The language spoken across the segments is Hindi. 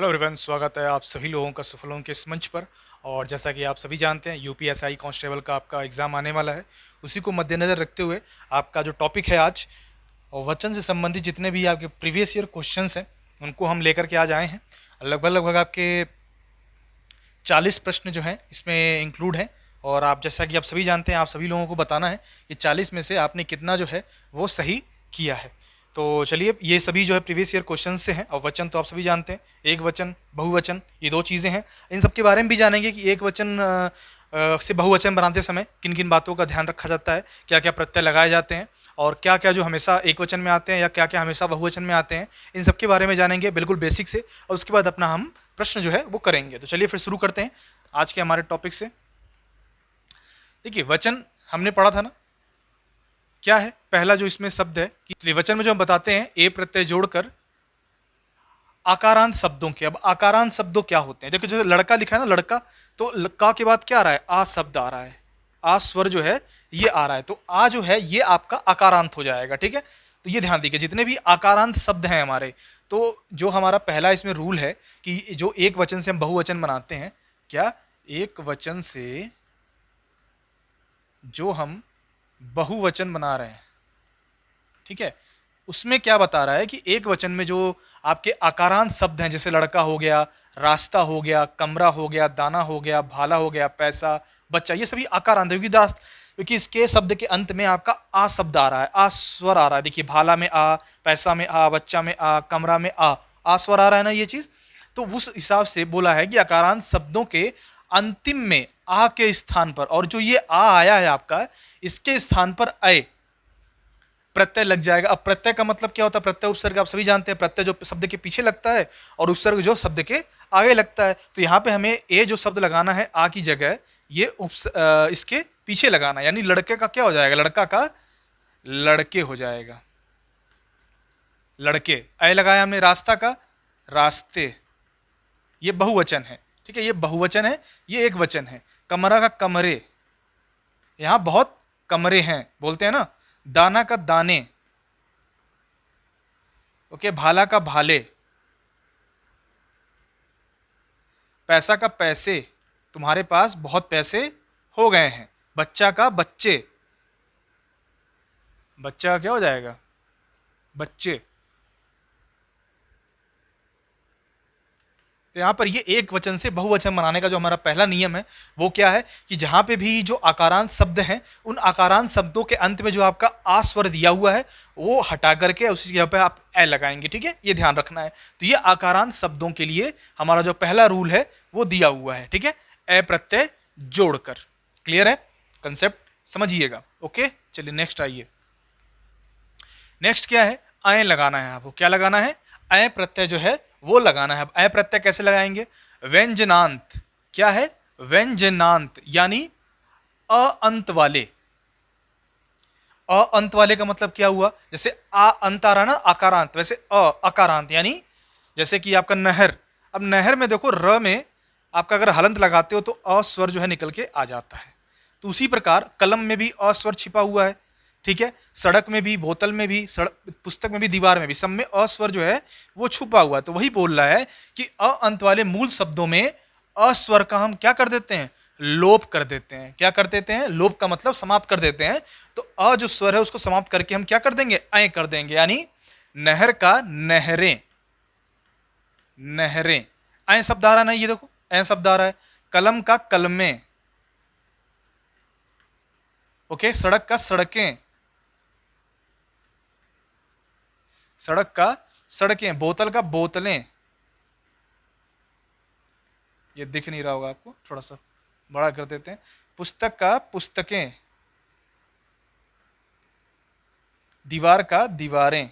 हेलो एवरीवन, स्वागत है आप सभी लोगों का सफलों के इस मंच पर। और जैसा कि आप सभी जानते हैं, यूपीएसआई कांस्टेबल का आपका एग्ज़ाम आने वाला है। उसी को मद्देनज़र रखते हुए आपका जो टॉपिक है आज, और वचन से संबंधित जितने भी आपके प्रीवियस ईयर क्वेश्चंस हैं उनको हम लेकर के आज आए हैं। लगभग लगभग आपके 40 प्रश्न जो हैं इसमें इंक्लूड हैं। और आप जैसा कि आप सभी जानते हैं, आप सभी लोगों को बताना है कि 40 में से आपने कितना जो है वो सही किया है। तो चलिए, ये सभी जो है प्रीवियस ईयर क्वेश्चन से हैं। और वचन तो आप सभी जानते हैं, एक वचन बहुवचन ये दो चीज़ें हैं। इन सब के बारे में भी जानेंगे कि एक वचन से बहुवचन बनाते समय किन किन बातों का ध्यान रखा जाता है, क्या क्या प्रत्यय लगाए जाते हैं, और क्या क्या जो हमेशा एक वचन में आते हैं या क्या क्या हमेशा बहुवचन में आते हैं। इन सब के बारे में जानेंगे बिल्कुल बेसिक से, और उसके बाद अपना हम प्रश्न जो है वो करेंगे। तो चलिए फिर शुरू करते हैं आज के हमारे टॉपिक से। देखिए, वचन हमने पढ़ा था ना, क्या है पहला जो इसमें शब्द है कि वचन में जो हम बताते हैं ए प्रत्यय जोड़कर आकारांत शब्दों के। अब आकारांत शब्दों क्या होते हैं? देखो, जैसे लड़का लिखा है ना, लड़का, तो का के बाद क्या आ रहा है? आ शब्द आ रहा है, आ स्वर जो है ये आ रहा है, तो आ जो है ये आपका आकारांत हो जाएगा। ठीक है, तो ये ध्यान दीजिए, जितने भी आकारांत शब्द हैं हमारे, तो जो हमारा पहला इसमें रूल है कि जो एक वचन से हम बहुवचन बनाते हैं, क्या एक वचन से जो हम बहुवचन बना रहे हैं, ठीक है, उसमें क्या बता रहा है कि एक वचन में जो आपके आकारांत शब्द हैं, जैसे लड़का हो गया, रास्ता हो गया, कमरा हो गया, दाना हो गया, भाला हो गया, पैसा, बच्चा, ये सभी आकारांत है। क्योंकि इसके शब्द के अंत में आपका आ शब्द आ रहा है, आ स्वर आ रहा है। देखिए, भाला में आ, पैसा में आ, बच्चा में आ, कमरा में आ स्वर आ रहा है ना, ये चीज। तो उस हिसाब से बोला है कि आकारांत शब्दों के अंतिम में आ के स्थान पर, और जो ये आ आया है आपका, इसके स्थान पर अय प्रत्यय लग जाएगा। अब प्रत्यय का मतलब क्या होता है? प्रत्यय उपसर्ग आप सभी जानते हैं, प्रत्यय जो शब्द के पीछे लगता है और उपसर्ग जो शब्द के आगे लगता है। तो यहाँ पे हमें ए जो शब्द लगाना है आ की जगह, ये इसके पीछे लगाना है, यानी लड़के का क्या हो जाएगा? लड़का का लड़के हो जाएगा, लड़के। अय लगाया हमने, रास्ता का रास्ते, ये बहुवचन है। ठीक है, ये बहुवचन है, ये एक वचन है। कमरा का कमरे, यहां बहुत कमरे हैं बोलते हैं ना। दाना का दाने, ओके। भाला का भाले, पैसा का पैसे, तुम्हारे पास बहुत पैसे हो गए हैं। बच्चा का बच्चे, बच्चा का क्या हो जाएगा? बच्चे। तो यहां पर ये एक वचन से बहुवचन बनाने का जो हमारा पहला नियम है वो क्या है कि जहां पे भी जो आकारांत शब्द हैं, उन आकारांत शब्दों के अंत में जो आपका आ स्वर दिया हुआ है वो हटा करके उसी जगह पे आप ए लगाएंगे। ठीक है, ये ध्यान रखना है। तो ये आकारांत शब्दों के लिए हमारा जो पहला रूल है वो दिया हुआ है। ठीक है, ए प्रत्यय जोड़कर। क्लियर है? कंसेप्ट समझिएगा। ओके, चलिए नेक्स्ट आइए। नेक्स्ट क्या है? अय लगाना है आपको। क्या लगाना है? अय प्रत्यय जो है वो लगाना है। अय प्रत्यय कैसे लगाएंगे? व्यंजनांत। क्या है? व्यंजनांत, यानी अ अंत वाले। अ अंत वाले का मतलब क्या हुआ? जैसे आ अंत आ रहा ना, आकारांत, वैसे अ अकारांत, यानी जैसे कि आपका नहर। अब नहर में देखो, र में आपका अगर हलंत लगाते हो तो अ स्वर जो है निकल के आ जाता है। तो उसी प्रकार कलम में भी अ स्वर छिपा हुआ है। ठीक है, सड़क में भी, बोतल में भी, पुस्तक में भी, दीवार में भी, सब में अ स्वर जो है वो छुपा हुआ है। तो वही बोल रहा है कि अ अंत वाले मूल शब्दों में अ स्वर का हम क्या कर देते हैं? लोप कर देते हैं। क्या कर देते हैं? लोप का मतलब समाप्त कर देते हैं। तो अ जो स्वर है उसको समाप्त करके हम क्या कर देंगे? अय कर देंगे, यानी नहर का नहरें, नहरें। अय शब्द आ रहा है ना, ये देखो अय शब्द आ रहा है। कलम का कलमें, ओके। सड़क का सड़कें, सड़क का सड़कें। बोतल का बोतलें, ये दिख नहीं रहा होगा आपको, थोड़ा सा बड़ा कर देते हैं। पुस्तक का पुस्तकें, दीवार का दीवारें।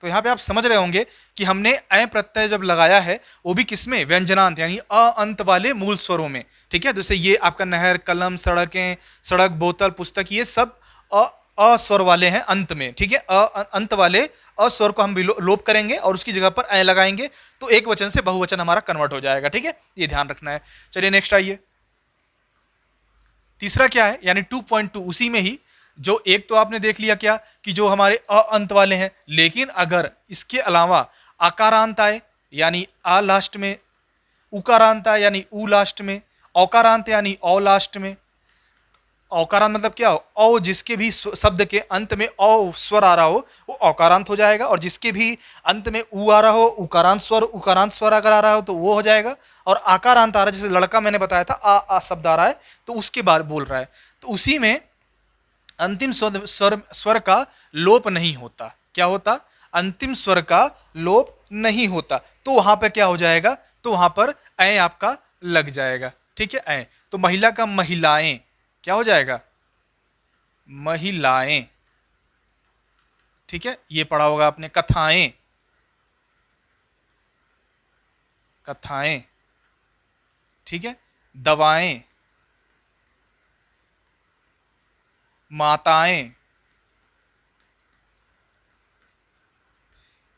तो यहां पे आप समझ रहे होंगे कि हमने अय प्रत्यय जब लगाया है वो भी किसमें? व्यंजनांत, यानी अ अंत वाले मूल स्वरों में। ठीक है, जैसे ये आपका नहर, कलम, सड़कें, सड़क, बोतल, पुस्तक, ये सब अ अ स्वर वाले हैं अंत में। ठीक है, अंत वाले अ स्वर को हम लोप करेंगे और उसकी जगह पर अय लगाएंगे, तो एक वचन से बहुवचन हमारा कन्वर्ट हो जाएगा। ठीक है, ये ध्यान रखना है। चलिए नेक्स्ट आइए। तीसरा क्या है? यानी 2.2, उसी में ही जो एक तो आपने देख लिया क्या कि जो हमारे अ अंत वाले हैं, लेकिन अगर इसके अलावा आकारांत आए, यानी आ लास्ट में, उकारांत आए यानी ऊ लास्ट में, औकारांत यानी औ लास्ट में। औकारांत मतलब क्या हो, औ जिसके भी शब्द के अंत में औ स्वर आ रहा हो वो औकारांत हो जाएगा, और जिसके भी अंत में ऊ आ रहा हो, उकारांत स्वर अगर आ रहा हो तो वो हो जाएगा। और आकारांत आ रहा है, जैसे लड़का मैंने बताया था आ शब्द आ रहा है तो उसके बारे बोल रहा है, तो उसी में अंतिम स्वर का लोप नहीं होता। क्या होता? अंतिम स्वर का लोप नहीं होता, तो वहां पर क्या हो जाएगा, तो वहां पर ऐ आपका लग जाएगा। ठीक है, ऐ। तो महिला का महिलाएं क्या हो जाएगा? महिलाएं। ठीक है, ये पढ़ा होगा आपने। कथाएं, कथाएं। ठीक है, दवाएं, माताएं,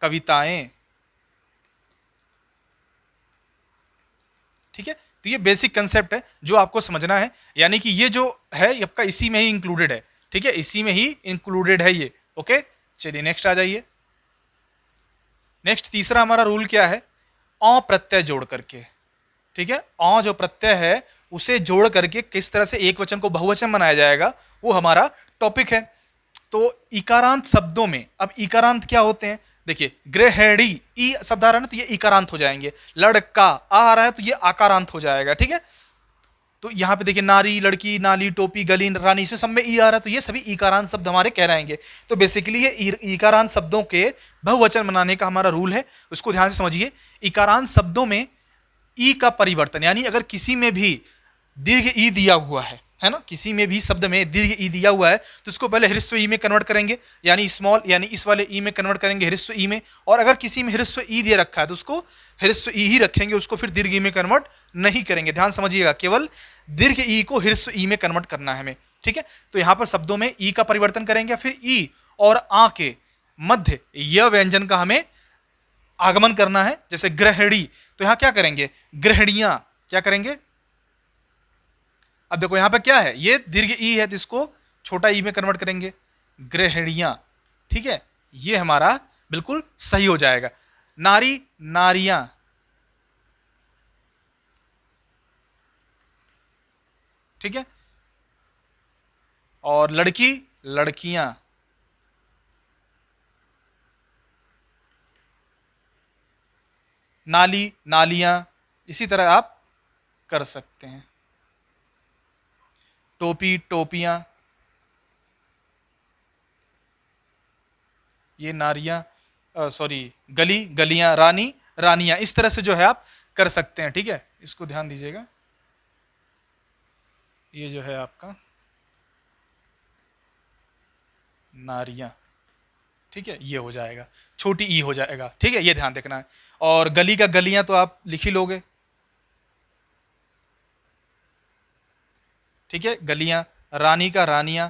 कविताएं। ठीक है, तो ये बेसिक कंसेप्ट है जो आपको समझना है, यानी कि ये जो है आपका इसी में ही इंक्लूडेड है। ठीक है, इसी में ही इंक्लूडेड है ये। ओके, चलिए नेक्स्ट आ जाइए। नेक्स्ट तीसरा हमारा रूल क्या है? औ प्रत्यय जोड़ करके। ठीक है, औ जो प्रत्यय है उसे जोड़ करके किस तरह से एक वचन को बहुवचन बनाया जाएगा, वो हमारा टॉपिक है। तो इकारांत शब्दों में, अब इकारांत क्या होते हैं? देखिए, गृहिणी, ई शब्द आ रहा है ना, तो ये इकारांत हो जाएंगे। लड़का आ रहा है तो ये आकारांत हो जाएगा। ठीक है, तो यहां पे देखिए, नारी, लड़की, नाली, टोपी, गली, रानी, इसमें सब में ई आ रहा है, तो ये सभी इकारांत शब्द हमारे कहलाएंगे। तो बेसिकली ये इकारांत शब्दों के बहुवचन बनाने का हमारा रूल है, उसको ध्यान से समझिए। इकारांत शब्दों में ई का परिवर्तन, यानी अगर किसी में भी दीर्घ ई दिया हुआ है ना, किसी में भी शब्द में दीर्घ ई दिया हुआ है तो उसको पहले ह्रस्व ई में कन्वर्ट करेंगे, यानी स्मॉल, यानी इस वाले ई में कन्वर्ट करेंगे ह्रस्व ई में। और अगर किसी में ह्रस्व ई दे रखा है तो उसको ह्रस्व ई ही रखेंगे, उसको फिर दीर्घ ई में कन्वर्ट नहीं करेंगे। ध्यान समझिएगा, केवल दीर्घ ई को ह्रस्व ई में कन्वर्ट करना है हमें। ठीक है, तो यहां पर शब्दों में ई का परिवर्तन करेंगे, फिर ई और आ के मध्य य व्यंजन का हमें आगमन करना है। जैसे गृहिणी, तो यहां क्या करेंगे? गृहिणियां। क्या करेंगे? अब देखो यहां पे क्या है, ये दीर्घ ई है तो इसको छोटा ई में कन्वर्ट करेंगे, गृहिणियां। ठीक है, ये हमारा बिल्कुल सही हो जाएगा। नारी, नारियां। ठीक है, और लड़की, लड़कियां। नाली, नालियां। इसी तरह आप कर सकते हैं। टोपी, टोपियां। ये नारियां, सॉरी, गली, गलियां, रानी, रानियां। इस तरह से जो है आप कर सकते हैं। ठीक है, इसको ध्यान दीजिएगा। ये जो है आपका नारियां। ठीक है, ये हो जाएगा, छोटी ई हो जाएगा। ठीक है, ये ध्यान देखना है। और गली का गलियां तो आप लिख ही लोगे। ठीक है, गलियां। रानी का रानियां।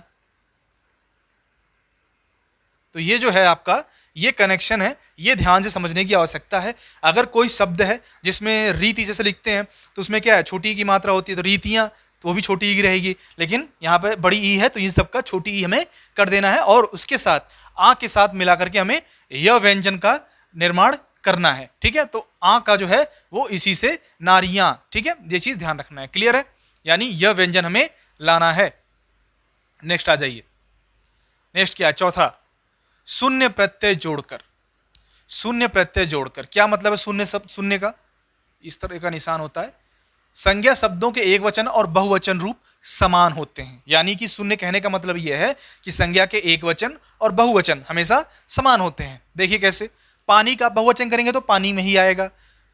तो ये जो है आपका, ये कनेक्शन है, ये ध्यान से समझने की आवश्यकता है। अगर कोई शब्द है जिसमें रीति जैसे लिखते हैं तो उसमें क्या है, छोटी ई की मात्रा होती है, तो रीतियां, तो वो भी छोटी ई की रहेगी। लेकिन यहाँ पे बड़ी ई है तो इन सबका छोटी ई हमें कर देना है, और उसके साथ आ के साथ मिला करके हमें य व्यंजन का निर्माण करना है। ठीक है, तो आ का जो है वो इसी से नारियां। ठीक है, ये चीज ध्यान रखना है। क्लियर है, यानी यह व्यंजन हमें लाना है। नेक्स्ट आ जाइए। नेक्स्ट क्या है? चौथा, शून्य प्रत्यय जोड़कर। शून्य प्रत्यय जोड़कर क्या मतलब है? शून्य शब्द, शून्य का इस तरह का निशान होता है। संज्ञा शब्दों के एक वचन और बहुवचन रूप समान होते हैं, यानी कि शून्य कहने का मतलब यह है कि संज्ञा के एक वचन और बहुवचन हमेशा समान होते हैं। देखिए कैसे, पानी का बहुवचन करेंगे तो पानी में ही आएगा,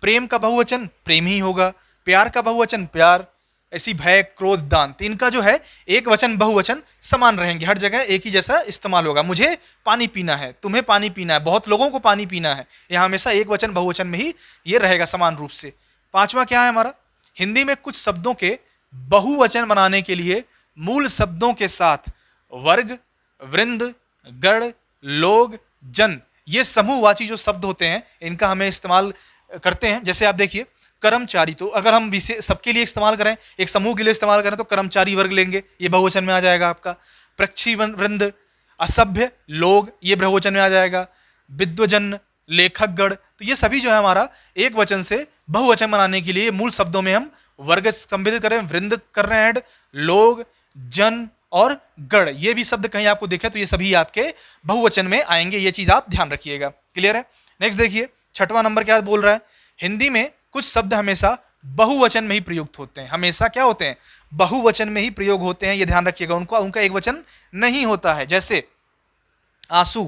प्रेम का बहुवचन प्रेम ही होगा, प्यार का बहुवचन प्यार, ऐसी भय, क्रोध, दान, तो इनका जो है एक वचन बहुवचन समान रहेंगे, हर जगह एक ही जैसा इस्तेमाल होगा। मुझे पानी पीना है, तुम्हें पानी पीना है, बहुत लोगों को पानी पीना है, यह हमेशा एक वचन बहुवचन में ही ये रहेगा समान रूप से। पांचवा क्या है हमारा? हिंदी में कुछ शब्दों के बहुवचन बनाने के लिए मूल शब्दों के साथ वर्ग, वृंद, गण, लोग, जन, ये समूहवाची जो शब्द होते हैं इनका हमें इस्तेमाल करते हैं। जैसे आप देखिए, कर्मचारी, तो अगर हम सबके लिए इस्तेमाल करें, एक समूह के लिए इस्तेमाल करें तो कर्मचारी वर्ग लेंगे, ये बहुवचन में आ जाएगा आपका। पक्षी वृंद, असभ्य लोग, ये बहुवचन में आ जाएगा। विद्वजन लेखक गण, तो ये सभी जो है हमारा एक वचन से बहुवचन बनाने के लिए मूल शब्दों में हम वर्ग संबोधित कर रहे हैं, वृंद कर रहे हैं ऐड, लोग, जन और गण, ये भी शब्द कहीं आपको दिखे तो ये सभी आपके बहुवचन में आएंगे, ये चीज आप ध्यान रखिएगा। क्लियर है? नेक्स्ट देखिए, छठवां नंबर क्या बोल रहा है, हिंदी में कुछ शब्द हमेशा बहुवचन में ही प्रयुक्त होते हैं। हमेशा क्या होते हैं? बहुवचन में ही प्रयोग होते हैं, ये ध्यान रखिएगा, उनका एक वचन नहीं होता है। जैसे आंसू,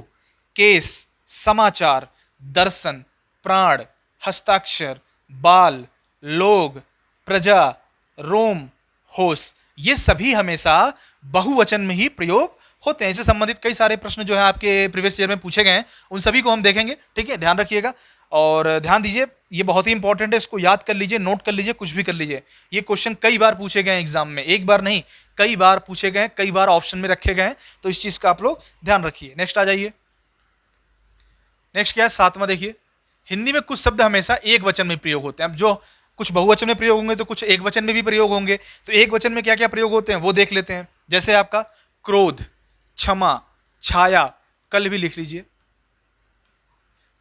केस, समाचार, दर्शन, प्राण, हस्ताक्षर, बाल, लोग, प्रजा, रोम, होश, ये सभी हमेशा बहुवचन में ही प्रयोग होते हैं। इससे संबंधित कई सारे प्रश्न जो है आपके प्रीवियस ईयर में पूछे गए हैं, उन सभी को हम देखेंगे। ठीक है, ध्यान रखिएगा और ध्यान दीजिए, ये बहुत ही इंपॉर्टेंट है, इसको याद कर लीजिए, नोट कर लीजिए, कुछ भी कर लीजिए। ये क्वेश्चन कई बार पूछे गए हैं एग्जाम में, एक बार नहीं कई बार पूछे गए, कई बार ऑप्शन में रखे गए हैं, तो इस चीज का आप लोग ध्यान रखिए। नेक्स्ट आ जाइए, नेक्स्ट क्या है, सातवां देखिए, हिंदी में कुछ शब्द हमेशा एक वचन में प्रयोग होते हैं। अब जो कुछ बहुवचन में प्रयोग होंगे तो कुछ एक वचन में भी प्रयोग होंगे, तो एक वचन में क्या क्या प्रयोग होते हैं वो देख लेते हैं। जैसे आपका क्रोध, क्षमा, छाया, कल भी लिख लीजिए,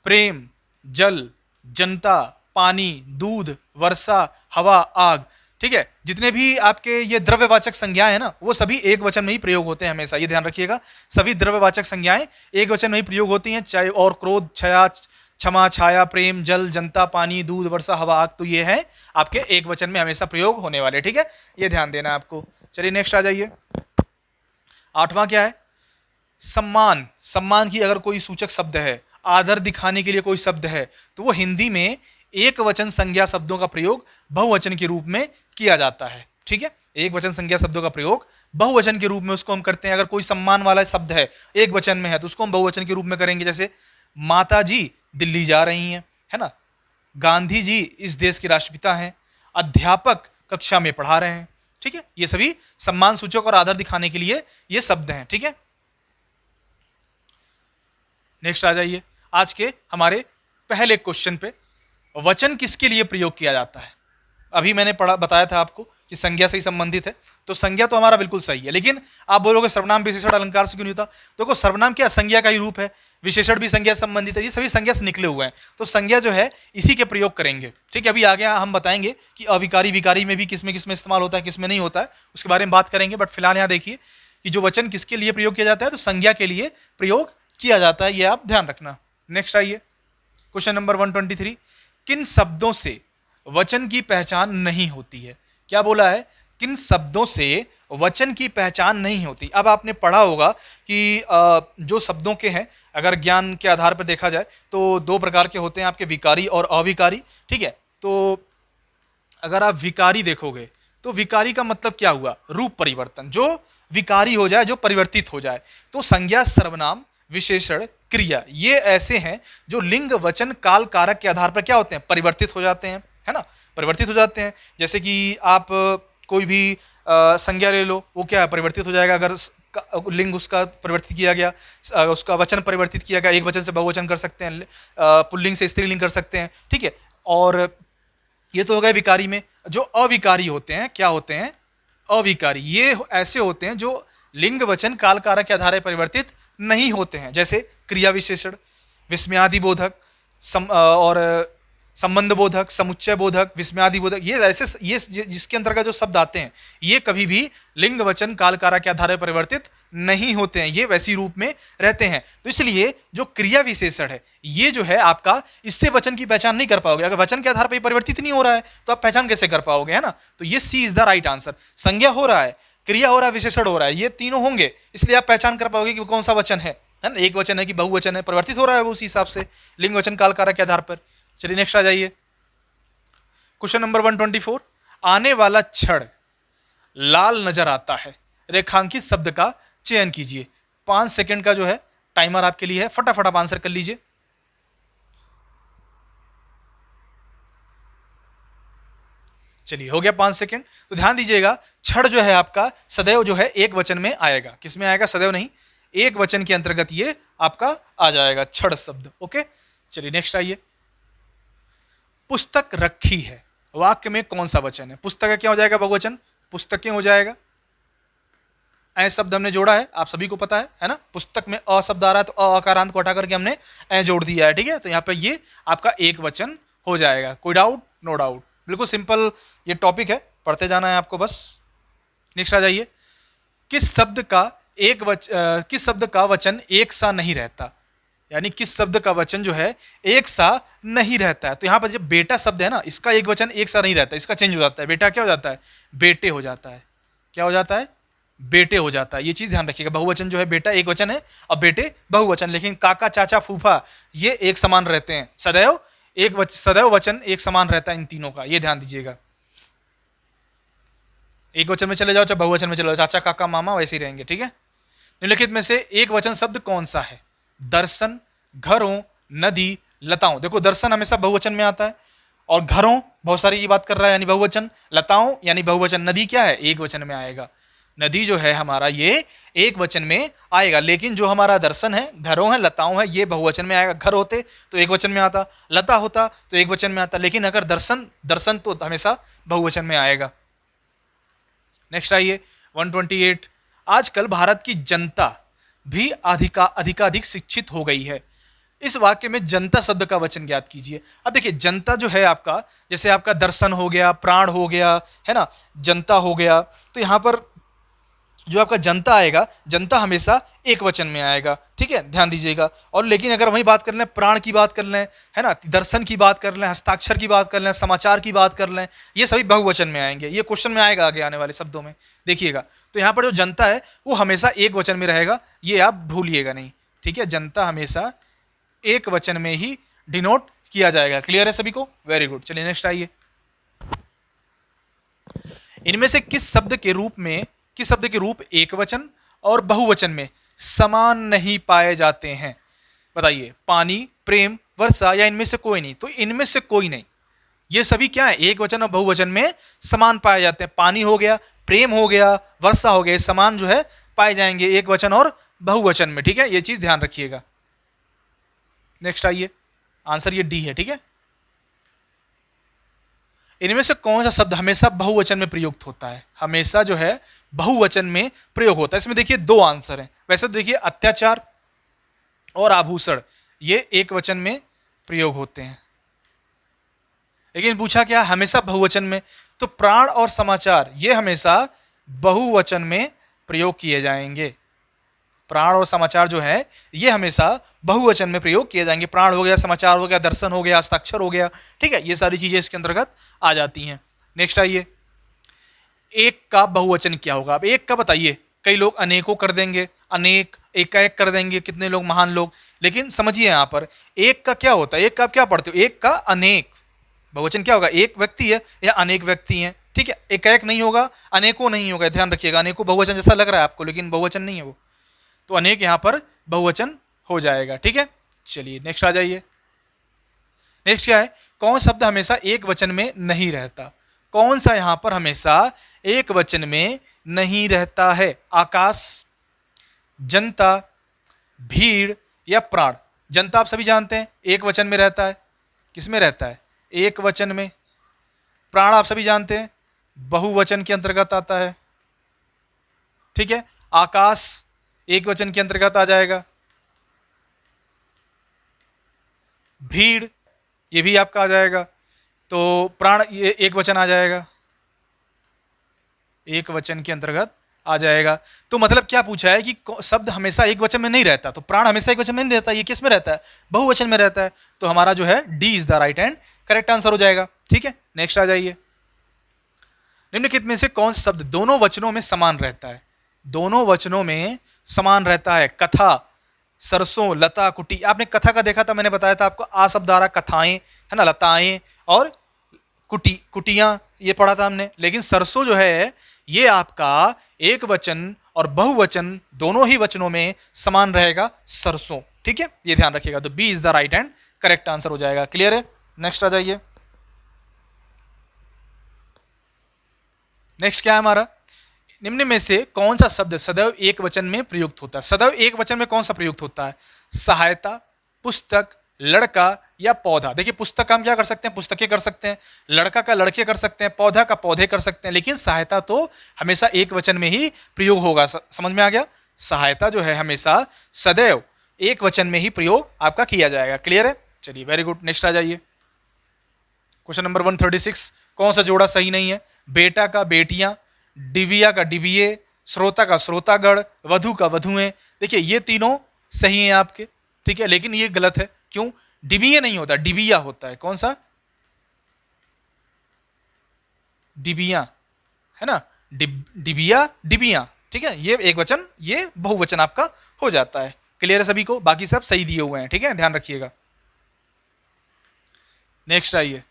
प्रेम, जल, जनता, पानी, दूध, वर्षा, हवा, आग। ठीक है, जितने भी आपके ये द्रव्यवाचक संज्ञाएं हैं ना, वो सभी एक वचन में ही प्रयोग होते हैं हमेशा, ये ध्यान रखिएगा। सभी द्रव्यवाचक संज्ञाएं एक वचन में ही प्रयोग होती हैं, चाहे और क्रोध, छया, क्षमा, छाया, प्रेम, जल, जनता, पानी, दूध, वर्षा, हवा, आग, तो ये है आपके एक वचन में हमेशा प्रयोग होने वाले। ठीक है, ये ध्यान देना है आपको। चलिए नेक्स्ट आ जाइए, आठवां क्या है, सम्मान। सम्मान की अगर कोई सूचक शब्द है, आदर दिखाने के लिए कोई शब्द है, तो वो हिंदी में एक वचन संज्ञा शब्दों का प्रयोग बहुवचन के रूप में किया जाता है। ठीक है, एक वचन संज्ञा शब्दों का प्रयोग बहुवचन के रूप में उसको हम करते हैं। अगर कोई सम्मान वाला शब्द है, एक वचन में है, तो उसको हम बहुवचन के रूप में करेंगे। जैसे माता जी दिल्ली जा रही हैं, है ना, गांधी जी इस देश के राष्ट्रपिता हैं, अध्यापक कक्षा में पढ़ा रहे हैं। ठीक है, ये सभी सम्मान सूचक और आदर दिखाने के लिए ये शब्द हैं। ठीक है, नेक्स्ट आ जाइए, आज के हमारे पहले क्वेश्चन पे, वचन किसके लिए प्रयोग किया जाता है। अभी मैंने बताया था आपको कि संज्ञा से ही संबंधित है, तो संज्ञा तो हमारा बिल्कुल सही है, लेकिन आप बोलोगे सर्वनाम विशेषण अलंकार से क्यों नहीं होता। देखो, सर्वनाम क्या संज्ञा का ही रूप है, विशेषण भी संज्ञा से संबंधित है, ये सभी संज्ञा से निकले हुए हैं, तो संज्ञा जो है इसी के प्रयोग करेंगे। ठीक है, अभी आगे हम बताएंगे कि अविकारी विकारी में भी किसमें किसमें इस्तेमाल होता है, किसमें नहीं होता है, उसके बारे में बात करेंगे। बट फिलहाल यहाँ देखिए कि जो वचन किसके लिए प्रयोग किया जाता है, तो संज्ञा के लिए प्रयोग किया जाता है, ये आप ध्यान रखना। नेक्स्ट आइए, क्वेश्चन नंबर 123, किन शब्दों से वचन की पहचान नहीं होती है। क्या बोला है, किन शब्दों से वचन की पहचान नहीं होती। अब आपने पढ़ा होगा कि जो शब्दों के हैं, अगर ज्ञान के आधार पर देखा जाए तो दो प्रकार के होते हैं आपके, विकारी और अविकारी। ठीक है, तो अगर आप विकारी देखोगे तो विकारी का मतलब क्या हुआ, रूप परिवर्तन, जो विकारी हो जाए, जो परिवर्तित हो जाए। तो संज्ञा, सर्वनाम, विशेषण, क्रिया, ये ऐसे हैं जो लिंग, वचन, काल, कारक के आधार पर क्या होते हैं, परिवर्तित हो जाते हैं, है ना, परिवर्तित हो जाते हैं। जैसे कि आप कोई भी संज्ञा ले लो, वो क्या है, परिवर्तित हो जाएगा। अगर लिंग उसका परिवर्तित किया गया, उसका वचन परिवर्तित किया गया, एक वचन से बहुवचन कर सकते हैं, पुल्लिंग से स्त्रीलिंग कर सकते हैं। ठीक है, और ये तो हो गया विकारी में। जो अविकारी होते हैं, क्या होते हैं, अविकारी, ये ऐसे होते हैं जो लिंग, वचन, काल, कारक के आधार पर परिवर्तित नहीं होते हैं। जैसे क्रिया विशेषण, विस्मयादि बोधक, और संबंध बोधक, समुच्चय बोधक, विस्मयादि बोधक, ये ऐसे, ये जिसके अंतर्गत जो शब्द आते हैं, ये कभी भी लिंग, वचन, काल, कारक के आधार पर परिवर्तित नहीं होते हैं, ये वैसी रूप में रहते हैं। तो इसलिए जो क्रिया विशेषण है, ये जो है आपका, इससे वचन की पहचान नहीं कर पाओगे। अगर वचन के आधार पर परिवर्तित नहीं हो रहा है तो आप पहचान कैसे कर पाओगे, है ना। तो ये सी इज द राइट आंसर। संज्ञा हो रहा है, क्रिया हो रहा है, विशेषण हो रहा है, ये तीनों होंगे, इसलिए आप पहचान कर पाओगे कि कौन सा वचन है ना, एक वचन है कि बहुवचन है, परिवर्तित हो रहा है वो उसी हिसाब से, लिंग, वचन, काल, कारक के आधार पर। चलिए नेक्स्ट आ जाइए, क्वेश्चन नंबर 124, आने वाला क्षण लाल नजर आता है, रेखांकित शब्द का चयन कीजिए। 5 सेकंड का जो है टाइमर आपके लिए है, फटाफट आप आंसर कर लीजिए। चलिए, हो गया 5 सेकंड। तो ध्यान दीजिएगा, क्षण जो है आपका सदैव जो है एक वचन में आएगा। किसमें आएगा, सदैव नहीं, एक वचन के अंतर्गत ये आपका आ जाएगा, क्षण शब्द। ओके, चलिए नेक्स्ट आइए, पुस्तक रखी है, वाक्य में कौन सा वचन है। पुस्तक क्या हो जाएगा, बहुवचन, पुस्तकें हो जाएगा। ऐ शब्द हमने जोड़ा है, आप सभी को पता है ना। पुस्तक में अ शब्द आ रहा है तो अ आकारांत को हटा करके हमने ऐ जोड़ दिया है, ठीक है। तो यहाँ पे ये आपका एक वचन हो जाएगा। कोई डाउट? नो डाउट, बिल्कुल सिंपल ये टॉपिक है, पढ़ते जाना है आपको बस। नेक्स्ट आ जाइए। किस शब्द का वचन एक सा नहीं रहता, यानी किस शब्द का वचन जो है एक सा नहीं रहता है। तो यहाँ पर जब बेटा शब्द है ना, इसका एक वचन एक सा नहीं रहता, इसका चेंज हो जाता है। बेटा क्या हो जाता है? बेटे हो जाता है। क्या हो जाता है? बेटे हो जाता है। ये चीज ध्यान रखिएगा। बहुवचन जो है बेटा एक वचन है और बेटे बहुवचन, लेकिन काका चाचा फूफा ये एक समान रहते हैं। सदैव वचन एक समान रहता है इन तीनों का, ये ध्यान दीजिएगा। एक वचन में चले जाओ चाहे बहुवचन में चले जाओ, चाचा काका मामा वैसे ही रहेंगे, ठीक है। निम्नलिखित में से एक वचन शब्द कौन सा है? दर्शन, घरों, नदी, लताओं। देखो दर्शन हमेशा बहुवचन में आता है, और घरों बहुत सारी ये बात कर रहा है यानी बहुवचन, लताओं यानी बहुवचन, नदी क्या है? एक वचन में आएगा। नदी जो है हमारा ये एक वचन में आएगा, लेकिन जो हमारा दर्शन है, घरों है, लताओं है, ये बहुवचन में आएगा। घर होते तो एक वचन में आता, लता होता तो एक वचन में आता, लेकिन अगर दर्शन तो हमेशा बहुवचन में आएगा। नेक्स्ट आइए 128। आजकल भारत की जनता भी अधिकाधिक शिक्षित हो गई है। इस वाक्य में जनता शब्द का वचन ज्ञात कीजिए। अब देखिए जनता जो है आपका, जैसे आपका दर्शन हो गया, प्राण हो गया, है ना, जनता हो गया, तो यहां पर जो आपका जनता आएगा, जनता हमेशा एक वचन में आएगा, ठीक है, ध्यान दीजिएगा। और लेकिन अगर वही बात कर लें, प्राण की बात कर लें, है ना, दर्शन की बात कर लें, हस्ताक्षर की बात कर लें, समाचार की बात कर लें, ये सभी बहुवचन में आएंगे। ये क्वेश्चन में आएगा आगे आने वाले शब्दों में, देखिएगा। तो यहाँ पर जो जनता है वो हमेशा एक वचन में रहेगा, ये आप भूलिएगा नहीं, ठीक है। जनता हमेशा एक वचन में ही डिनोट किया जाएगा। क्लियर है सभी को? Very good. चलिए नेक्स्ट आइए। इनमें से किस शब्द के रूप एक वचन और बहुवचन में समान नहीं पाए जाते हैं? बताइए। पानी, प्रेम, वर्षा, या इनमें से कोई नहीं? तो इनमें से कोई नहीं, ये सभी क्या है? एक वचन और बहुवचन में समान पाए जाते हैं। पानी हो गया, प्रेम हो गया, वर्षा हो गया, समान जो है पाए जाएंगे एक वचन और बहुवचन में, ठीक है। ये चीज ध्यान रखिएगा। नेक्स्ट आइए। आंसर ये डी है, ठीक है। इनमें से कौन सा शब्द हमेशा बहुवचन में प्रयुक्त होता है? हमेशा जो है बहुवचन में प्रयोग होता है। इसमें देखिए दो आंसर हैं। वैसे तो देखिए अत्याचार और आभूषण ये एक वचन में प्रयोग होते हैं, लेकिन पूछा क्या? हमेशा बहुवचन में। तो प्राण और समाचार ये हमेशा बहुवचन में प्रयोग किए जाएंगे। प्राण और समाचार जो है ये हमेशा बहुवचन में प्रयोग किए जाएंगे। प्राण हो गया, समाचार हो गया, दर्शन हो गया, हस्ताक्षर हो गया, ठीक है, ये सारी चीजें इसके अंतर्गत आ जाती हैं। नेक्स्ट आइए। एक का बहुवचन क्या होगा? अब एक का बताइए। कई लोग अनेकों कर देंगे, अनेक, एकाएक कर देंगे, कितने लोग, महान लोग, लेकिन समझिए यहां पर एक का क्या होता है? एक का आप क्या पढ़ते हो? एक का अनेक। बहुवचन क्या होगा? एक व्यक्ति है या अनेक व्यक्ति हैं, ठीक है। एकाएक नहीं होगा, अनेकों नहीं होगा, ध्यान रखिएगा। अनेकों बहुवचन जैसा लग रहा है आपको, लेकिन बहुवचन नहीं है वो, तो अनेक यहां पर बहुवचन हो जाएगा, ठीक है। चलिए नेक्स्ट आ जाइए। नेक्स्ट क्या है? कौन शब्द हमेशा एक वचन में नहीं रहता? कौन सा यहां पर हमेशा एक वचन में नहीं रहता है? आकाश, जनता, भीड़ या प्राण? जनता आप सभी जानते हैं एक वचन में रहता है। किस में रहता है? एक वचन में। प्राण आप सभी जानते हैं बहुवचन के अंतर्गत आता है, ठीक है। आकाश एक वचन के अंतर्गत आ जाएगा। भीड़ ये भी आपका आ जाएगा। तो प्राण ये एक वचन आ जाएगा, एक वचन के अंतर्गत आ जाएगा। तो मतलब क्या पूछा है कि शब्द हमेशा एक वचन में नहीं रहता। तो प्राण हमेशा एक वचन में नहीं रहता, ये किस में रहता है? बहुवचन में रहता है। तो हमारा जो है D is the right and correct answer हो जाएगा, ठीक है। नेक्स्ट आ जाइए। निम्नलिखित में से कौन सा शब्द दोनों वचनों में समान रहता है? दोनों वचनों में समान रहता है। कथा, सरसों, लता, कुटी। आपने कथा का देखा था, मैंने बताया था आपको, आ शब्द आ रहा, कथाएं, है ना, लताएं और कुटियां, ये पढ़ा था हमने। लेकिन सरसों जो है ये आपका एक वचन और बहुवचन दोनों ही वचनों में समान रहेगा, सरसों, ठीक है, ये ध्यान रखिएगा। तो B is the right and correct answer हो जाएगा। क्लियर है? नेक्स्ट आ जाइए। नेक्स्ट क्या है हमारा? निम्न में से कौन सा शब्द सदैव एक वचन में प्रयुक्त होता है? सदैव एक वचन में कौन सा प्रयुक्त होता है? सहायता, पुस्तक, लड़का या पौधा। देखिए पुस्तक का हम क्या कर सकते हैं, पुस्तकें कर सकते हैं, लड़का का लड़के कर सकते हैं, पौधा का पौधे कर सकते हैं, लेकिन सहायता तो हमेशा एक वचन में ही प्रयोग होगा। समझ में आ गया? सहायता जो है हमेशा सदैव एक वचन में ही प्रयोग आपका किया जाएगा। क्लियर है? चलिए वेरी गुड, नेक्स्ट आ जाइए। क्वेश्चन नंबर 136, कौन सा जोड़ा सही नहीं है? बेटा का बेटियां, डिबिया का डिबिये, श्रोता का श्रोतागण, वधु का वधुएं। देखिए ये तीनों सही हैं आपके, ठीक है, लेकिन ये गलत है। क्यों? डिबिये नहीं होता, डिबिया होता है। कौन सा? डिबिया, है ना, डिबिया डिबिया, ठीक है, ये एक वचन, ये बहुवचन आपका हो जाता है। क्लियर है सभी को? बाकी सब सही दिए हुए हैं, ठीक है, ध्यान रखिएगा। नेक्स्ट आइए,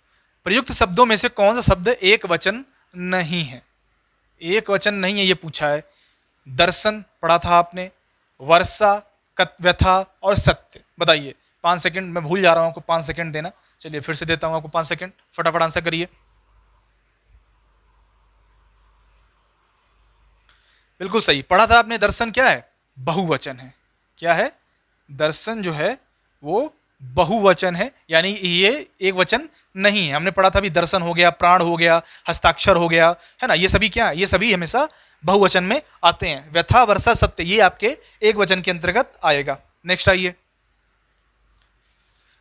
प्रयुक्त शब्दों में से कौन सा शब्द एक वचन नहीं है? एक वचन नहीं है ये पूछा है। दर्शन पढ़ा था आपने, वर्षा, व्यथा और सत्य। बताइए, 5 सेकंड, मैं भूल जा रहा हूं आपको 5 सेकंड देना। चलिए फिर से देता हूं आपको 5 सेकंड, फटाफट आंसर करिए। बिल्कुल सही पढ़ा था आपने। दर्शन क्या है? बहुवचन है। क्या है? दर्शन जो है वो बहुवचन है, यानी ये एक वचन नहीं है। हमने पढ़ा था भी, दर्शन हो गया, प्राण हो गया, हस्ताक्षर हो गया, है ना, ये सभी क्या, ये सभी हमेशा बहुवचन में आते हैं। व्यथा, वर्षा, सत्य, ये आपके एक वचन के अंतर्गत आएगा। नेक्स्ट आइए,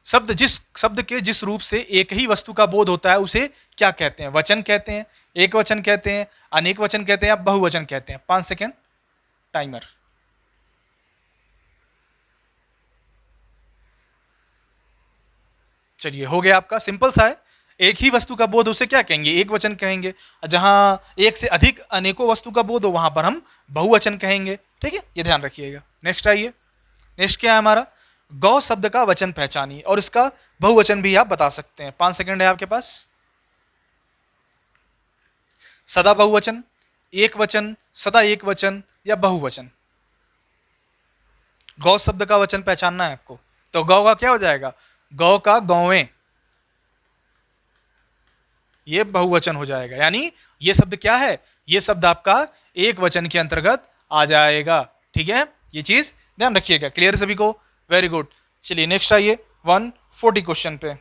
शब्द के जिस रूप से एक ही वस्तु का बोध होता है उसे क्या कहते हैं? वचन कहते हैं, एक वचन कहते हैं, अनेक वचन कहते हैं, या बहुवचन कहते हैं? 5 सेकंड टाइमर। चलिए हो गया आपका, सिंपल सा है। एक ही वस्तु का बोध उसे क्या कहेंगे? एक वचन कहेंगे। जहां एक से अधिक अनेकों वस्तु का बोध हो वहां पर हम बहुवचन कहेंगे, ठीक है, ये ध्यान रखिएगा। नेक्स्ट आइए, नेक्स्ट क्या है हमारा? गौ शब्द का वचन पहचानिए, और इसका बहुवचन भी आप बता सकते हैं। 5 सेकंड है आपके पास। सदा बहुवचन, एक वचन, सदा एक वचन, या बहुवचन? गौ शब्द का वचन पहचानना है आपको, तो गौ का क्या हो जाएगा? गौ का गौवें, ये बहुवचन हो जाएगा। यानी ये शब्द क्या है? ये शब्द आपका एक वचन के अंतर्गत आ जाएगा, ठीक है, ये चीज ध्यान रखिएगा। क्लियर सभी को? Very good. चलिए नेक्स्ट आइए 140 क्वेश्चन पे।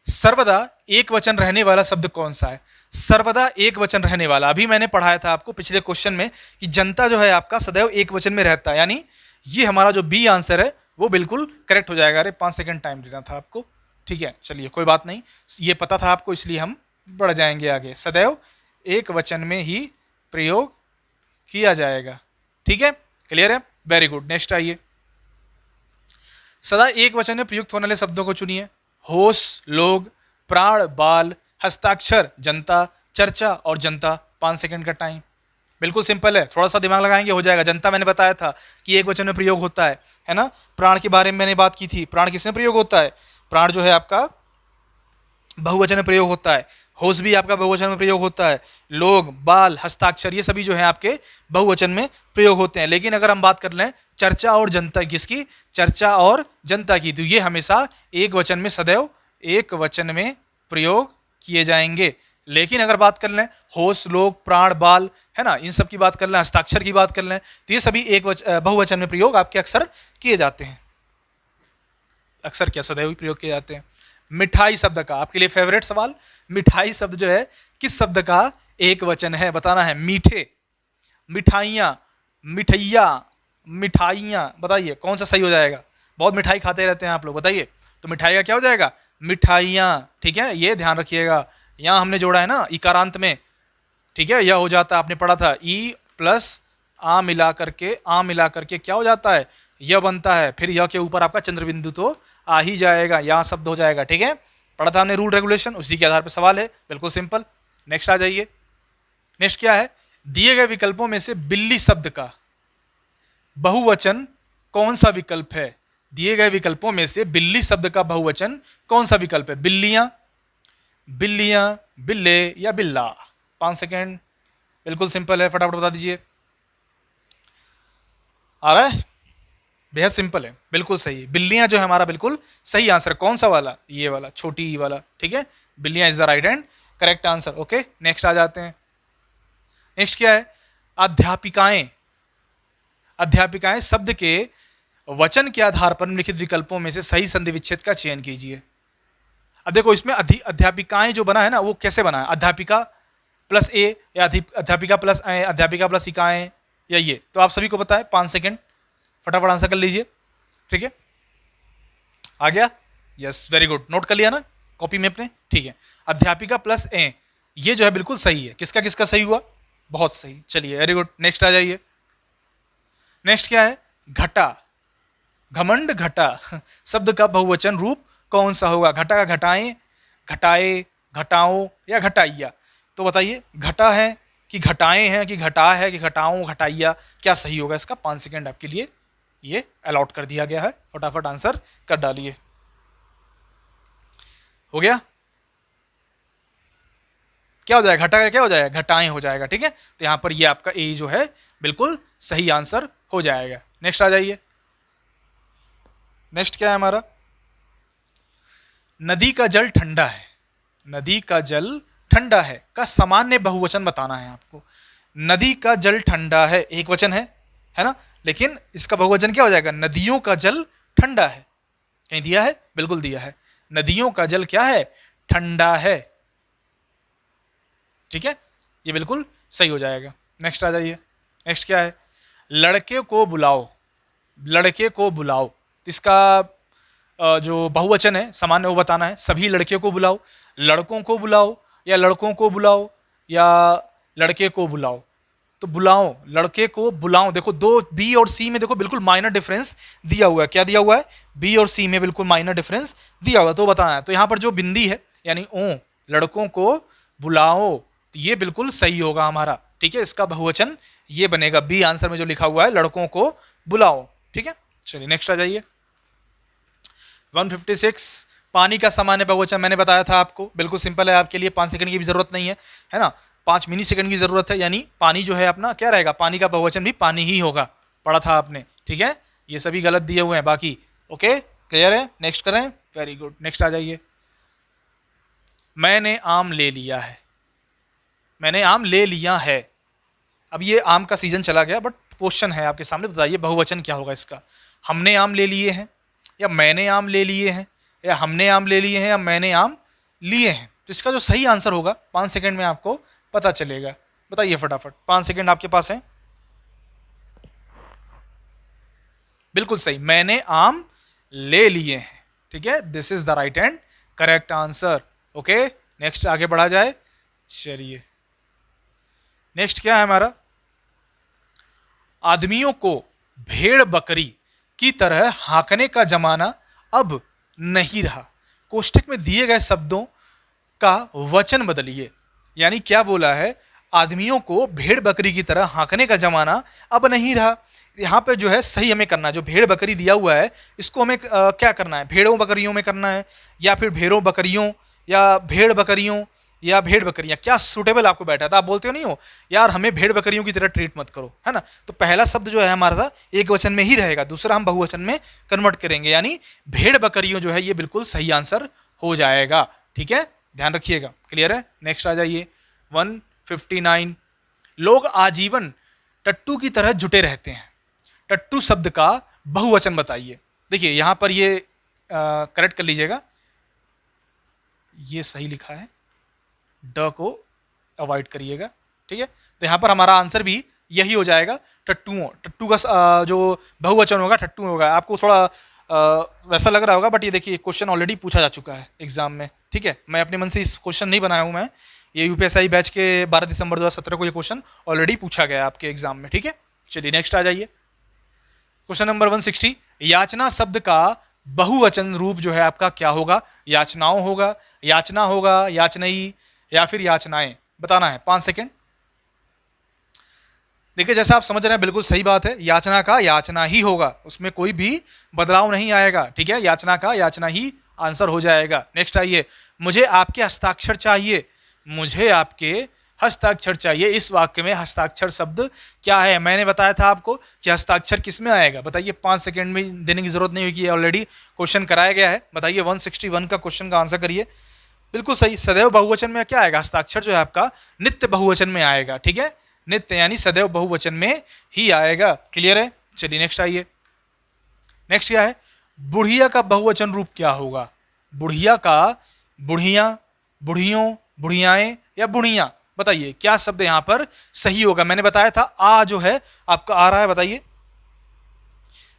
सर्वदा एक वचन रहने वाला शब्द कौन सा है? सर्वदा एक वचन रहने वाला, अभी मैंने पढ़ाया था आपको पिछले क्वेश्चन में कि जनता जो है आपका सदैव एक वचन में रहता है, यानी ये हमारा जो बी आंसर है वो बिल्कुल करेक्ट हो जाएगा। अरे 5 सेकंड टाइम देना था आपको, ठीक है, चलिए कोई बात नहीं, ये पता था आपको, इसलिए हम बढ़ जाएंगे आगे। सदैव एक वचन में ही प्रयोग किया जाएगा, ठीक है, क्लियर है, वेरी गुड। नेक्स्ट आइए, सदा एक वचन में प्रयुक्त होने वाले शब्दों को चुनिए। होश, लोग, प्राण, बाल, हस्ताक्षर, जनता, चर्चा और जनता। 5 सेकंड का टाइम। बिल्कुल सिंपल है, थोड़ा सा दिमाग लगाएंगे हो जाएगा। जनता मैंने बताया था कि एक वचन में प्रयोग होता है ना। प्राण के बारे में मैंने बात की थी, प्राण किसमें प्रयोग होता है? प्राण जो है आपका बहुवचन में प्रयोग होता है। होश भी आपका बहुवचन में प्रयोग होता है। लोग, बाल, हस्ताक्षर, ये सभी जो है आपके बहुवचन में प्रयोग होते हैं। लेकिन अगर हम बात कर लें चर्चा और जनता, किसकी? चर्चा और जनता की, तो ये हमेशा एक वचन में, सदैव एक वचन में प्रयोग किए जाएंगे। लेकिन अगर बात कर लें होश, लोग, प्राण, बाल, है ना, इन सब की बात कर लें, हस्ताक्षर की बात कर लें, तो ये सभी एक बहुवचन में प्रयोग आपके अक्सर किए जाते हैं। अक्सर क्या, सदैव ही प्रयोग किए जाते हैं। मिठाई शब्द का, आपके लिए फेवरेट सवाल, मिठाई शब्द जो है किस शब्द का एक वचन है? बताना है। मीठे, मिठाइयाँ, मिठैया, मिठाइयाँ, बताइए कौन सा सही हो जाएगा? बहुत मिठाई खाते रहते हैं आप लोग, बताइए, तो मिठाई का क्या हो जाएगा? मिठाइयाँ, ठीक है, ये ध्यान रखिएगा। यहाँ हमने जोड़ा है ना इकारांत में, ठीक है, यह हो जाता है, आपने पढ़ा था ई प्लस आ मिला करके क्या हो जाता है? यह बनता है। फिर यह के ऊपर आपका चंद्र बिंदु तो आ ही जाएगा, यहाँ शब्द हो जाएगा, ठीक है, पढ़ा था हमने रूल रेगुलेशन, उसी के आधार पर सवाल है, बिल्कुल सिंपल। नेक्स्ट आ जाइए, नेक्स्ट क्या है? दिए गए विकल्पों में से बिल्ली शब्द का बहुवचन कौन सा विकल्प है? दिए गए विकल्पों में से बिल्ली शब्द का बहुवचन कौन सा विकल्प है? बिल्लियां, बिल्लियां, बिल्ले, या बिल्ला? 5 सेकेंड, बिल्कुल सिंपल है, फटाफट बता दीजिए। आ रहा है? बेहद सिंपल है, बिल्कुल सही। बिल्लियां जो है हमारा बिल्कुल सही आंसर। कौन सा वाला? ये वाला, छोटी ई वाला, ठीक है, बिल्लियां is the right and correct answer. Okay, next आ जाते हैं। नेक्स्ट क्या है? अध्यापिकाएं, अध्यापिकाएं शब्द के वचन के आधार पर निम्नलिखित विकल्पों में से सही संधि विच्छेद का चयन कीजिए। अब देखो इसमें अध्यापिकाएं जो बना है ना, वो कैसे बना है, अध्यापिका प्लस ए या अध्यापिका प्लस अध्यापिका प्लस इकाएं या ये, तो आप सभी को पता है। 5 सेकंड फटाफट आंसर कर लीजिए। ठीक है, आ गया? Yes, very good. नोट कर लिया ना कॉपी में अपने? ठीक है, अध्यापिका प्लस ए, ये जो है बिल्कुल सही है। किसका किसका सही हुआ? बहुत सही। चलिए, वेरी गुड। नेक्स्ट आ जाइए। नेक्स्ट क्या है? घटा, घमंड घटा शब्द का बहुवचन रूप कौन सा होगा? घटा का घटाएं, घटाए, घटाओ या घटाइया? तो बताइए, घटा है कि घटाएं हैं कि घटा है कि घटाओ घटाइया, क्या सही होगा इसका? 5 सेकंड आपके लिए ये अलॉट कर दिया गया है, फटाफट आंसर कर डालिए। हो गया? क्या हो जाएगा? घटा का क्या हो जाएगा? घटाएं हो जाएगा। ठीक है, तो यहां पर ये आपका ए जो है बिल्कुल सही आंसर हो जाएगा। नेक्स्ट आ जाइए। नेक्स्ट क्या है हमारा? नदी का जल ठंडा है, नदी का जल ठंडा है का सामान्य बहुवचन बताना है आपको। नदी का जल ठंडा है एक वचन है ना, लेकिन इसका बहुवचन क्या हो जाएगा? नदियों का जल ठंडा है। कहीं दिया है? बिल्कुल दिया है। नदियों का जल क्या है? ठंडा है। ठीक है, ये बिल्कुल सही हो जाएगा। नेक्स्ट आ जाइए। नेक्स्ट क्या है? लड़के को बुलाओ, लड़के को बुलाओ, इसका जो बहुवचन है सामान्य वो बताना है। सभी लड़के को बुलाओ, लड़कों को बुलाओ या लड़कों को बुलाओ या लड़के को बुलाओ? तो बुलाओ, लड़के को बुलाओ। देखो दो बी और सी में देखो बिल्कुल माइनर डिफरेंस दिया हुआ है। क्या दिया हुआ है? बी और सी में बिल्कुल माइनर डिफरेंस दिया हुआ है, तो बताना है। तो यहां पर जो बिंदी है यानी ओ, लड़कों को बुलाओ, तो ये बिल्कुल सही होगा हमारा। ठीक है, इसका बहुवचन ये बनेगा, बी आंसर में जो लिखा हुआ है, लड़कों को बुलाओ। ठीक है, चलिए नेक्स्ट आ जाइए। 156, पानी का सामान्य बहुवचन मैंने बताया था आपको, बिल्कुल सिंपल है आपके लिए, 5 सेकंड की भी जरूरत नहीं है ना, 5 मिली सेकंड की जरूरत है। यानी पानी जो है अपना क्या रहेगा? पानी का बहुवचन भी पानी ही होगा, पढ़ा था आपने। ठीक है, ये सभी गलत दिए हुए हैं बाकी। ओके, क्लियर है? नेक्स्ट करें, वेरी गुड। नेक्स्ट आ जाइए। मैंने आम ले लिया है, मैंने आम ले लिया है। अब ये आम का सीजन चला गया, बट क्वेश्चन है आपके सामने, बताइए बहुवचन क्या होगा इसका? हमने आम ले लिए हैं या मैंने आम ले लिए हैं या हमने आम ले लिए हैं या मैंने आम लिए हैं? तो इसका जो सही आंसर होगा 5 सेकंड में आपको पता चलेगा। बताइए फटाफट, 5 सेकंड आपके पास है। बिल्कुल सही, मैंने आम ले लिए हैं। ठीक है, this is the right and correct answer. Okay, next आगे बढ़ा जाए। चलिए, नेक्स्ट क्या है हमारा? आदमियों को भेड़ बकरी की तरह हाँकने का जमाना अब नहीं रहा। कोष्ठक में दिए गए शब्दों का वचन बदलिए। यानी क्या बोला है? आदमियों को भेड़ बकरी की तरह हाँकने का जमाना अब नहीं रहा। यहाँ पे जो है सही हमें करना है, जो भेड़ बकरी दिया हुआ है इसको हमें क्या करना है? भेड़ों बकरियों में करना है या फिर भेड़ों बकरियों या भेड़ बकरियों या भेड़ बकरियां? क्या सूटेबल आपको बैठा था? आप बोलते हो नहीं हो यार हमें भेड़ बकरियों की तरह ट्रीट मत करो, है ना? तो पहला शब्द जो है हमारा एक वचन में ही रहेगा, दूसरा हम बहुवचन में कन्वर्ट करेंगे, यानी भेड़ बकरियों जो है ये बिल्कुल सही आंसर हो जाएगा। ठीक है, ध्यान रखिएगा। क्लियर है? नेक्स्ट आ जाइए। 159, लोग आजीवन टट्टू की तरह जुटे रहते हैं। टट्टू शब्द का बहुवचन बताइए। देखिए यहां पर ये करेक्ट कर लीजिएगा, ये सही लिखा है, ड को अवॉइड करिएगा। ठीक है, तो यहां पर हमारा आंसर भी यही हो जाएगा, टट्टुओं। टट्टू का जो बहुवचन होगा टट्टू होगा। आपको थोड़ा वैसा लग रहा होगा, बट ये देखिए क्वेश्चन ऑलरेडी पूछा जा चुका है एग्जाम में। ठीक है, मैं अपने मन से इस क्वेश्चन नहीं बनाया हूं मैं, ये यूपीएसआई बैच के 12 दिसंबर 2017 को ये क्वेश्चन ऑलरेडी पूछा गया आपके एग्जाम में। ठीक है, चलिए नेक्स्ट आ जाइए। क्वेश्चन नंबर 160, याचना शब्द का बहुवचन रूप जो है आपका क्या होगा? याचनाओं होगा, याचना होगा, याचनई या फिर याचनाएं? बताना है, 5 सेकंड। देखिए जैसा आप समझ रहे हैं बिल्कुल सही बात है, याचना का याचना ही होगा, उसमें कोई भी बदलाव नहीं आएगा। ठीक है, याचना का याचना ही आंसर हो जाएगा। नेक्स्ट आइए। मुझे आपके हस्ताक्षर चाहिए, मुझे आपके हस्ताक्षर चाहिए। इस वाक्य में हस्ताक्षर शब्द क्या है? मैंने बताया था आपको कि हस्ताक्षर किस में आएगा। बताइए, 5 सेकंड में देने की जरूरत नहीं होगी, ऑलरेडी क्वेश्चन कराया गया है। बताइए 161 का क्वेश्चन का आंसर करिए। बिल्कुल सही, सदैव बहुवचन में क्या आएगा? हस्ताक्षर जो है आपका नित्य बहुवचन में आएगा। ठीक है, नित्य यानी सदैव बहुवचन में ही आएगा। क्लियर है? चलिए नेक्स्ट आइए। नेक्स्ट क्या है, बुढ़िया का बहुवचन रूप क्या होगा? बुढ़िया का बुढ़िया, बुढ़ियों, बुढ़ियाएं या बुढ़िया, बताइए क्या शब्द यहां पर सही होगा? मैंने बताया था आ जो है आपका आ रहा है, बताइए।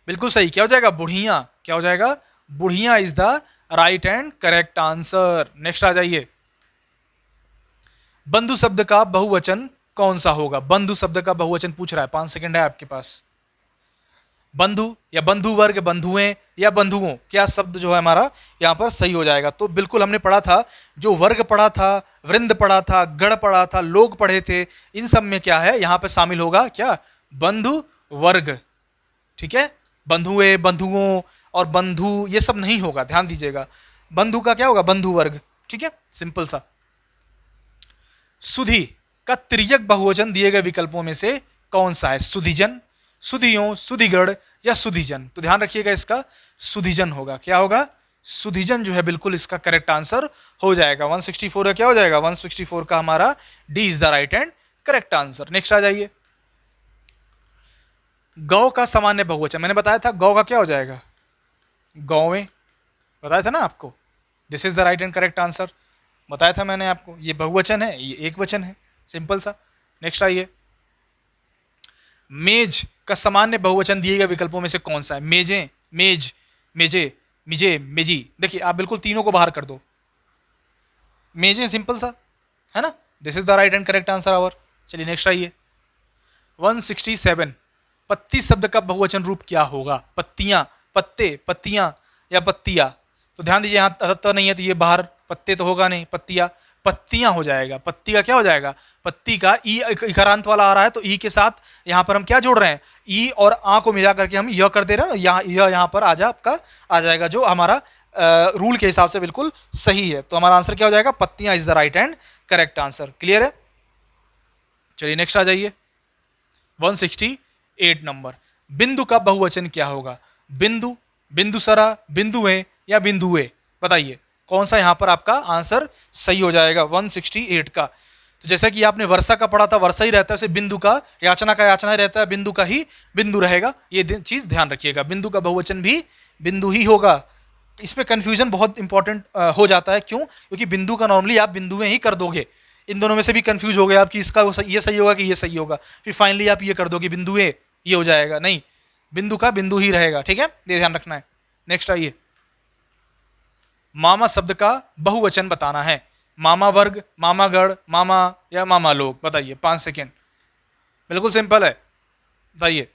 बिल्कुल सही, क्या हो जाएगा? बुढ़िया। क्या हो जाएगा? बुढ़िया is the right and correct answer. Next आ जाइए। बंधु शब्द का बहुवचन कौन सा होगा? बंधु शब्द का बहुवचन पूछ रहा है, 5 सेकंड है आपके पास। बंधु या बंधु वर्ग, बंधुएं या बंधुओं, क्या शब्द जो है हमारा यहां पर सही हो जाएगा? तो बिल्कुल हमने पढ़ा था, जो वर्ग पढ़ा था, वृंद पढ़ा था, गण पढ़ा था, लोग पढ़े थे, इन सब में क्या है यहां पर शामिल होगा? क्या? बंधु वर्ग। ठीक है, बंधुएं, बंधुओं और बंधु ये सब नहीं होगा, ध्यान दीजिएगा। बंधु का क्या होगा? बंधु वर्ग। ठीक है, सिंपल सा। सुधी का तिर्यक बहुवचन दिए गए विकल्पों में से कौन सा है? सुधिजन, सुधियों, सुधिगढ़ या सुधिजन? तो ध्यान रखिएगा, इसका सुधिजन होगा। क्या होगा? सुधिजन जो है बिल्कुल इसका करेक्ट आंसर हो जाएगा। 164 का क्या हो जाएगा? 164 का हमारा D is the right and correct answer. Next आ जाइए। गौ का सामान्य बहुवचन, मैंने बताया था गौ का क्या हो जाएगा? गौवें, बताया था ना आपको। This is the right and correct answer, बताया था मैंने आपको। ये बहुवचन है, ये एक वचन है, सिंपल सा। नेक्स्ट आइए। मेज का सामान्य बहुवचन दिए गए विकल्पों में से कौन सा है? मेजें, मेज, मेजे, मिजे, मेजी। देखिए आप बिल्कुल तीनों को बाहर कर दो। मेजें, सिंपल सा है ना। This is the right and correct answer our. चलिए नेक्स्ट आइए। 167 पत्ती शब्द का बहुवचन रूप क्या होगा? पत्तियां, पत्ते, पत्तियां या पत्तियां? तो ध्यान दीजिए, यहां तो नहीं है तो ये बाहर, पत्ते तो होगा नहीं, पत्तियां, पत्तियां हो जाएगा। पत्ती का क्या हो जाएगा? पत्ती का ई इकारांत वाला आ रहा है तो ई के साथ यहां पर हम क्या जोड़ रहे हैं? ई और आ को मिला करके हम य कर दे रहे हैं। यहां पर आपका आ जाएगा जो हमारा रूल के हिसाब से बिल्कुल सही है। तो हमारा आंसर क्या हो जाएगा? पत्तियां is the right and correct answer. Clear है? चलिए नेक्स्ट आ जाइए। 168 नंबर। बिंदु का बहुवचन क्या होगा? बिंदु, बिंदुसरा, बिंदुएं या बिंदुए? बताइए कौन सा यहां पर आपका आंसर सही हो जाएगा 168 का? तो जैसा कि आपने वर्षा का पढ़ा था, वर्षा ही रहता है, उसे बिंदु का याचना ही रहता है, बिंदु का ही बिंदु रहेगा। ये चीज ध्यान रखिएगा, बिंदु का बहुवचन भी बिंदु ही होगा। इसमें कंफ्यूजन बहुत इंपॉर्टेंट हो जाता है। क्यों? क्योंकि बिंदु का नॉर्मली आप बिंदुएं ही कर दोगे, इन दोनों में से भी कंफ्यूज हो गए आप कि इसका ये सही होगा कि ये सही होगा, फिर फाइनली आप ये कर दोगे बिंदुएं, ये हो जाएगा। नहीं, बिंदु का बिंदु ही रहेगा। ठीक है, ये ध्यान रखना है। नेक्स्ट आइए। मामा शब्द का बहुवचन बताना है। मामा वर्ग, मामागढ़, मामा या मामा लोग? बताइए, 5 सेकेंड। बिल्कुल सिंपल है, बताइए।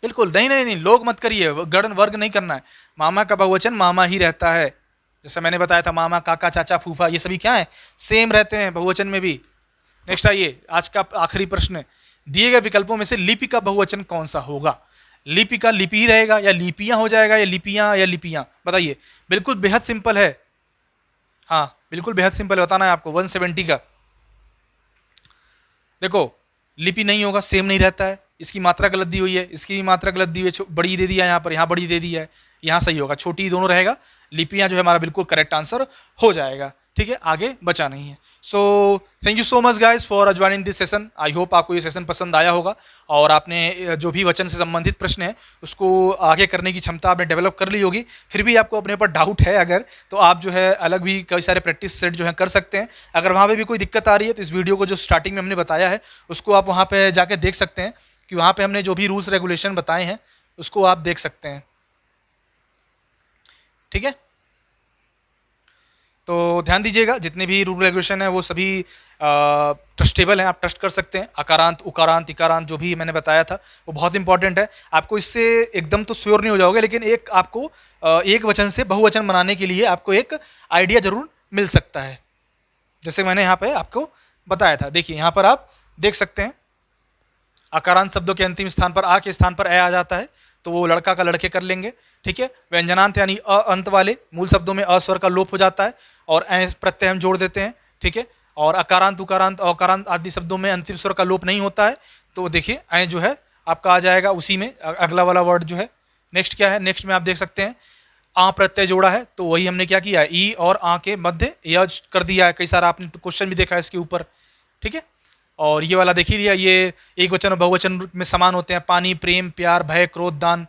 बिल्कुल नहीं नहीं नहीं, लोग मत करिए, गण वर्ग नहीं करना है। मामा का बहुवचन मामा ही रहता है। जैसे मैंने बताया था, मामा, काका, चाचा, फूफा, ये सभी क्या है? सेम रहते हैं बहुवचन में भी। नेक्स्ट आइए, आज का आखिरी प्रश्न। दिए गए विकल्पों में से लिपि का बहुवचन कौन सा होगा? लिपि का लिपि ही रहेगा या लिपियां हो जाएगा या लिपियां या लिपियां? बताइए। बिल्कुल बेहद सिंपल है। हाँ बिल्कुल बेहद सिंपल बताना है आपको। 170 का देखो, लिपि नहीं होगा, सेम नहीं रहता है। इसकी मात्रा गलत दी हुई है, इसकी भी मात्रा गलत दी हुई है, बड़ी दे दिया यहाँ पर, यहाँ बड़ी दे दी है, यहाँ सही होगा, छोटी दोनों रहेगा। लिपियां जो है हमारा बिल्कुल करेक्ट आंसर हो जाएगा। ठीक है, आगे बचा नहीं है। So thank you so much guys for joining this session. I hope आपको ये सेशन पसंद आया होगा और आपने जो भी वचन से संबंधित प्रश्न है उसको आगे करने की क्षमता आपने डेवलप कर ली होगी। फिर भी आपको अपने ऊपर डाउट है अगर, तो आप जो है अलग भी कई सारे प्रैक्टिस सेट जो है कर सकते हैं। अगर वहाँ पे भी कोई दिक्कत आ रही है तो इस वीडियो को जो स्टार्टिंग में हमने बताया है उसको आप वहाँ पे जाके देख सकते हैं कि वहाँ पे हमने जो भी रूल्स रेगुलेशन बताए हैं उसको आप देख सकते हैं। ठीक है, तो ध्यान दीजिएगा, जितने भी रूल रेगुलेशन है वो सभी ट्रस्टेबल हैं, आप ट्रस्ट कर सकते हैं। अकारांत, उकारांत, इकारांत जो भी मैंने बताया था वो बहुत इंपॉर्टेंट है। आपको इससे एकदम तो श्योर नहीं हो जाओगे, लेकिन एक आपको एक वचन से बहुवचन बनाने के लिए आपको एक आइडिया जरूर मिल सकता है, जैसे मैंने यहाँ पे आपको बताया था। देखिए यहाँ पर आप देख सकते हैं, अकारांत शब्दों के अंतिम स्थान पर आ के स्थान पर ए आ जाता है तो वो लड़का का लड़के कर लेंगे। ठीक है, व्यंजनांत यानी अ अंत वाले मूल शब्दों में अ स्वर का लोप हो जाता है और ए प्रत्यय हम जोड़ देते हैं। ठीक है, और अकारांत, उकारांत, अकारांत आदि शब्दों में अंतिम स्वर का लोप नहीं होता है। तो देखिए ए जो है आपका आ जाएगा उसी में अगला वाला वर्ड जो है। नेक्स्ट क्या है? नेक्स्ट में आप देख सकते हैं आ प्रत्यय जोड़ा है तो वही हमने क्या किया, ई और आ के मध्य य कर दिया है। कई सारा आपने क्वेश्चन भी देखा है इसके ऊपर। ठीक है, और ये वाला देख ही लिया, ये एक वचन और बहुवचन में समान होते हैं, पानी, प्रेम, प्यार, भय, क्रोध, दान।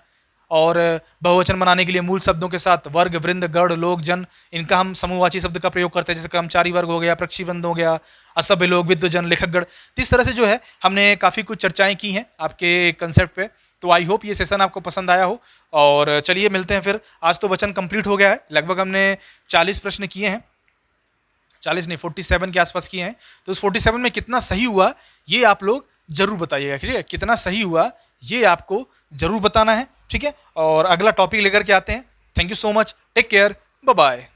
और बहुवचन बनाने के लिए मूल शब्दों के साथ वर्ग, वृंद, गण, लोग, जन, इनका हम समूहवाची शब्द का प्रयोग करते हैं, जैसे कर्मचारी वर्ग हो गया, पक्षी वृंद हो गया, असभ्य लोग, विद्वजन, लेखकगण। इस तरह से जो है हमने काफ़ी कुछ चर्चाएं की हैं आपके कंसेप्ट पे। तो आई होप ये सेशन आपको पसंद आया हो। और चलिए मिलते हैं फिर। आज तो वचन कंप्लीट हो गया है, लगभग हमने 40 प्रश्न किए हैं, 40 नहीं 47 के आसपास किए हैं। तो उस 47 में कितना सही हुआ ये आप लोग जरूर बताइएगा, ठीक है? कितना सही हुआ ये आपको जरूर बताना है, ठीक है? और अगला टॉपिक लेकर के आते हैं। Thank you so much, take care, bye bye.